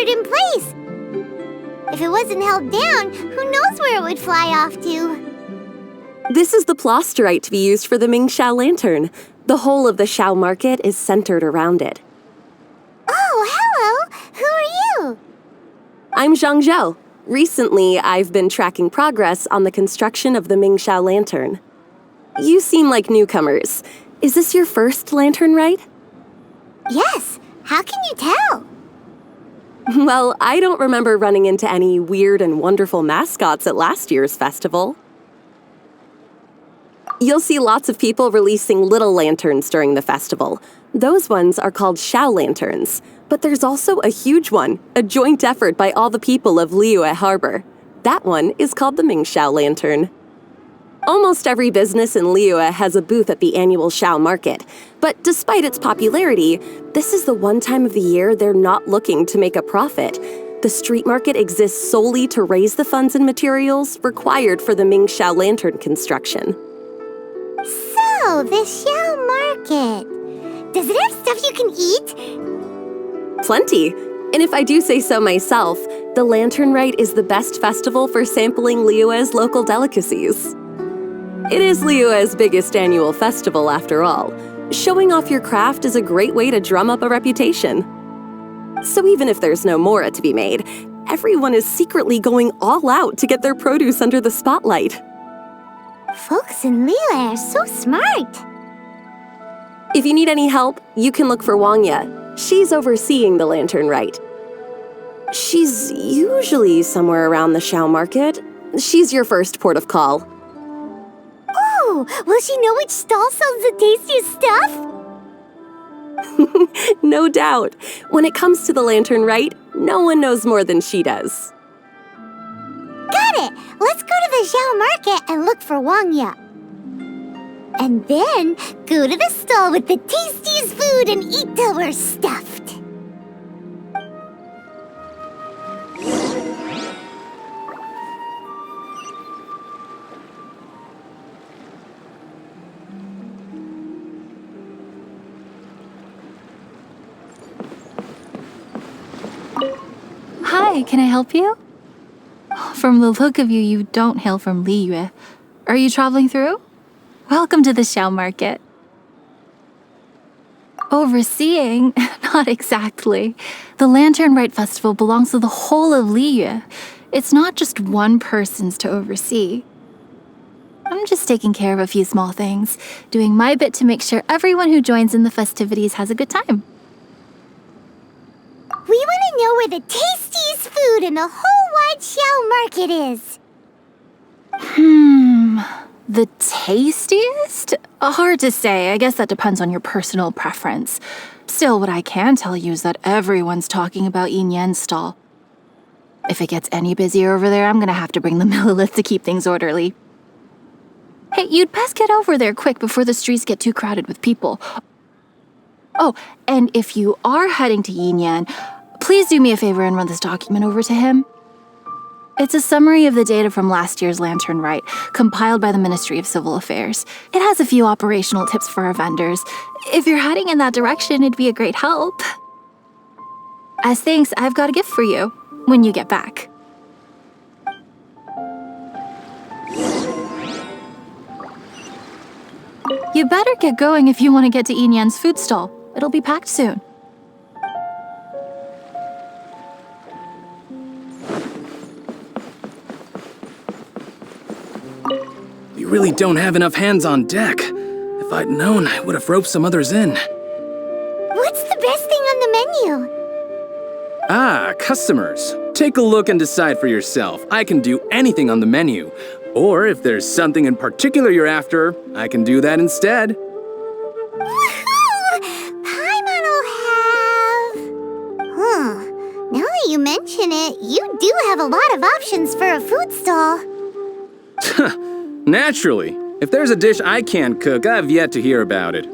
centered in place. If it wasn't held down, who knows where it would fly off to? This is the plasterite to be used for the Mingxiao lantern. The whole of the Xiao market is centered around it. Oh, hello! Who are you? I'm Zhang Zhou. Recently, I've been tracking progress on the construction of the Mingxiao lantern. You seem like newcomers. Is this your first lantern rite? Yes. How can you tell? Well, I don't remember running into any weird and wonderful mascots at last year's festival. You'll see lots of people releasing little lanterns during the festival. Those ones are called Xiao lanterns. But there's also a huge one, a joint effort by all the people of Liyue Harbor. That one is called the Mingxiao lantern. Almost every business in Liyue has a booth at the annual Xiao market. But despite its popularity, this is the one time of the year they're not looking to make a profit. The street market exists solely to raise the funds and materials required for the Mingxiao lantern construction. So, the Xiao market. Does it have stuff you can eat? Plenty. And if I do say so myself, the Lantern Rite is the best festival for sampling Liyue's local delicacies. It is Liyue's biggest annual festival, after all. Showing off your craft is a great way to drum up a reputation. So even if there's no mora to be made, everyone is secretly going all out to get their produce under the spotlight. Folks in Liyue are so smart. If you need any help, you can look for Wangya. She's overseeing the Lantern Rite. She's usually somewhere around the Xiao market. She's your first port of call. Oh, will she know which stall sells the tastiest stuff? No doubt. When it comes to the Lantern Rite, no one knows more than she does. Got it! Let's go to the Xiao market and look for Wangya. And then go to the stall with the tastiest food and eat till we're stuffed. Hi, can I help you? From the look of you, you don't hail from Liyue. Are you traveling through? Welcome to the Xiao market. Overseeing? Not exactly. The Lantern Rite Festival belongs to the whole of Liyue. It's not just one person's to oversee. I'm just taking care of a few small things, doing my bit to make sure everyone who joins in the festivities has a good time. We want to know where the tastiest food in the whole wide Xiao market is. The tastiest? Hard to say. I guess that depends on your personal preference. Still, what I can tell you is that everyone's talking about Yin Yan's stall. If it gets any busier over there, I'm gonna have to bring the millilith to keep things orderly. Hey, you'd best get over there quick before the streets get too crowded with people. Oh, and if you are heading to Yin Yan, please do me a favor and run this document over to him. It's a summary of the data from last year's Lantern Rite, compiled by the Ministry of Civil Affairs. It has a few operational tips for our vendors. If you're heading in that direction, it'd be a great help. As thanks, I've got a gift for you when you get back. You better get going if you want to get to Yin Yan's food stall. It'll be packed soon. You really don't have enough hands on deck. If I'd known, I would have roped some others in. What's the best thing on the menu? Ah, customers. Take a look and decide for yourself. I can do anything on the menu. Or if there's something in particular you're after, I can do that instead. Woohoo! Paimon will have... Now that you mention it, you do have a lot of options for a food stall. Naturally. If there's a dish I can't cook, I've yet to hear about it.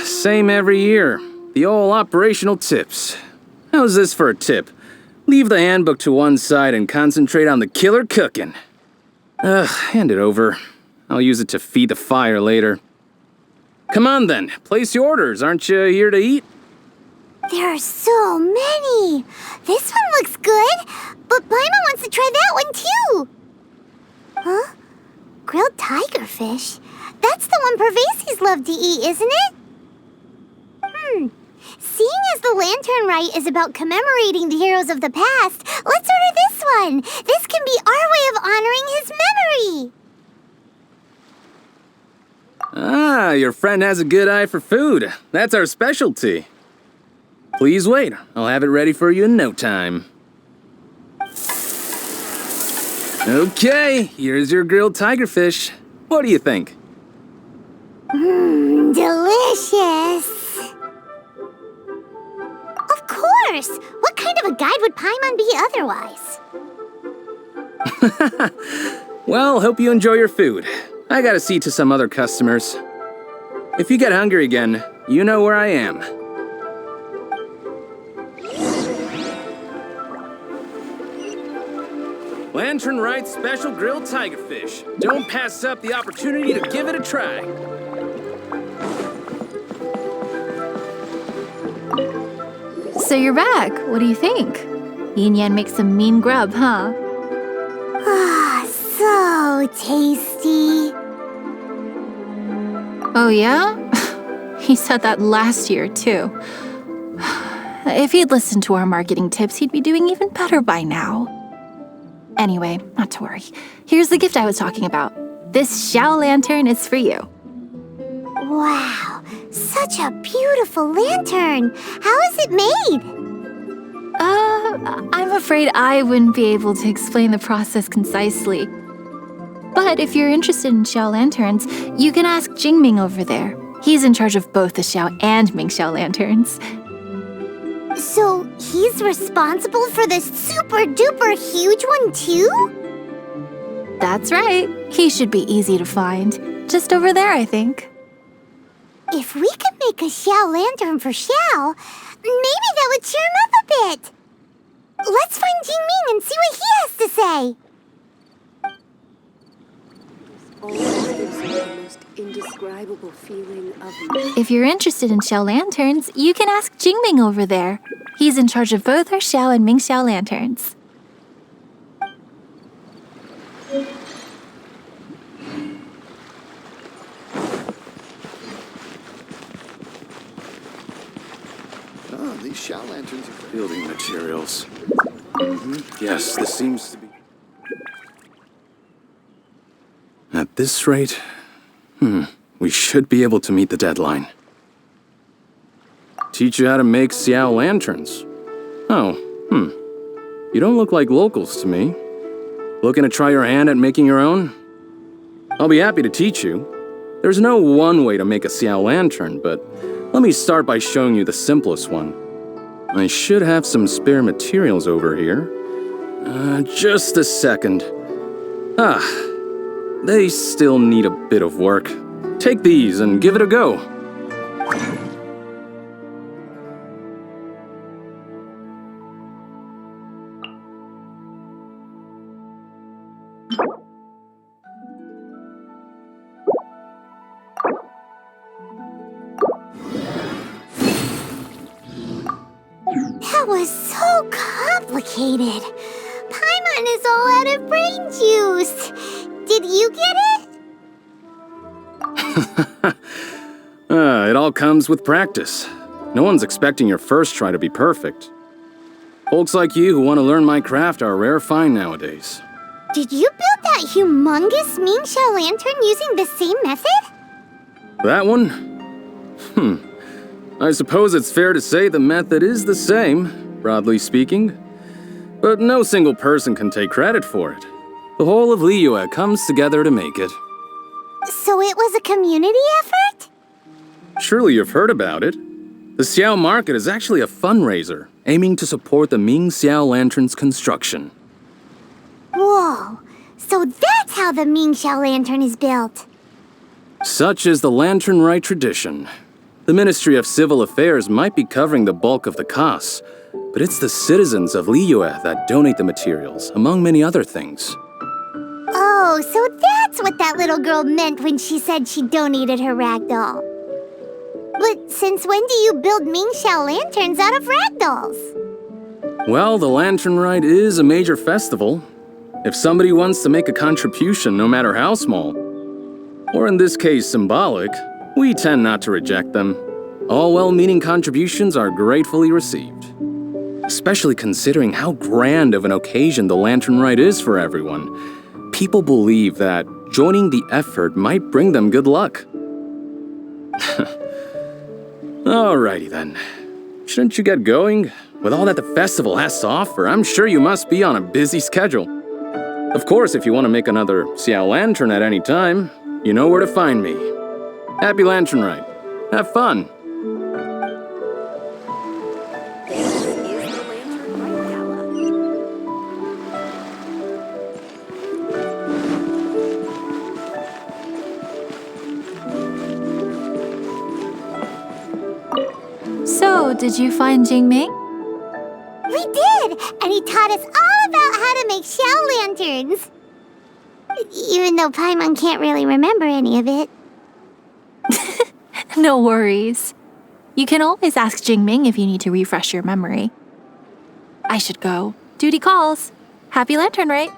Same every year. The old operational tips. How's this for a tip? Leave the handbook to one side and concentrate on the killer cooking. Hand it over. I'll use it to feed the fire later. Come on then, place your orders. Aren't you here to eat? There are so many. This one looks good, but Paimon wants to try that one too. Huh? Grilled tigerfish? That's the one Pervases love to eat, isn't it? Seeing as the Lantern Rite is about commemorating the heroes of the past, let's order this one. This can be our way of honoring his memory. Ah, your friend has a good eye for food. That's our specialty. Please wait. I'll have it ready for you in no time. Okay, here's your grilled tigerfish. What do you think? Delicious. Of course. What kind of a guide would Paimon be otherwise? Well, hope you enjoy your food. I gotta see to some other customers. If you get hungry again, you know where I am. Lantern Rite Special Grilled Tigerfish. Don't pass up the opportunity to give it a try. So you're back. What do you think? Yin Yan makes some mean grub, huh? Ah, so tasty. Oh, yeah? He said that last year, too. If he'd listened to our marketing tips, he'd be doing even better by now. Anyway, not to worry. Here's the gift I was talking about. This Xiao lantern is for you. Wow, such a beautiful lantern. How is it made? I'm afraid I wouldn't be able to explain the process concisely. But if you're interested in Xiao lanterns, you can ask Jingming over there. He's in charge of both the Xiao and Mingxiao lanterns. So he's responsible for this super-duper huge one too? That's right. He should be easy to find. Just over there, I think. If we could make a Xiao lantern for Xiao, maybe that would cheer him up a bit. Let's find Jingming and see what he has to say. Indescribable feeling of... If you're interested in Xiao lanterns, you can ask Jingming over there. He's in charge of both our Xiao and Mingxiao lanterns. Oh, these Xiao lanterns are great. Building materials. Yes, this seems to be... At this rate, we should be able to meet the deadline. Teach you how to make Xiao lanterns. Oh, You don't look like locals to me. Looking to try your hand at making your own? I'll be happy to teach you. There's no one way to make a Xiao lantern, but let me start by showing you the simplest one. I should have some spare materials over here. Just a second. They still need a bit of work. Take these and give it a go. That was so complicated. Paimon is all out of brain juice. Did you get it? It all comes with practice. No one's expecting your first try to be perfect. Folks like you who want to learn my craft are a rare find nowadays. Did you build that humongous Mingxiao lantern using the same method? That one? I suppose it's fair to say the method is the same, broadly speaking. But no single person can take credit for it. The whole of Liyue comes together to make it. So it was a community effort? Surely you've heard about it. The Xiao Market is actually a fundraiser aiming to support the Ming Xiao Lantern's construction. Whoa, so that's how the Mingxiao lantern is built. Such is the Lantern Rite tradition. The Ministry of Civil Affairs might be covering the bulk of the costs, but it's the citizens of Liyue that donate the materials, among many other things. Oh, so that's what that little girl meant when she said she donated her ragdoll. But since when do you build Mingxiao lanterns out of ragdolls? Well, the Lantern Rite is a major festival. If somebody wants to make a contribution, no matter how small, or in this case symbolic, we tend not to reject them. All well-meaning contributions are gratefully received. Especially considering how grand of an occasion the Lantern Rite is for everyone. People believe that joining the effort might bring them good luck. Alrighty then. Shouldn't you get going? With all that the festival has to offer, I'm sure you must be on a busy schedule. Of course, if you want to make another Xiao Lantern at any time, you know where to find me. Happy Lantern Rite. Have fun. So, did you find Jingming? We did! And he taught us all about how to make Xiao lanterns. Even though Paimon can't really remember any of it. No worries. You can always ask Jingming if you need to refresh your memory. I should go. Duty calls. Happy Lantern Rite.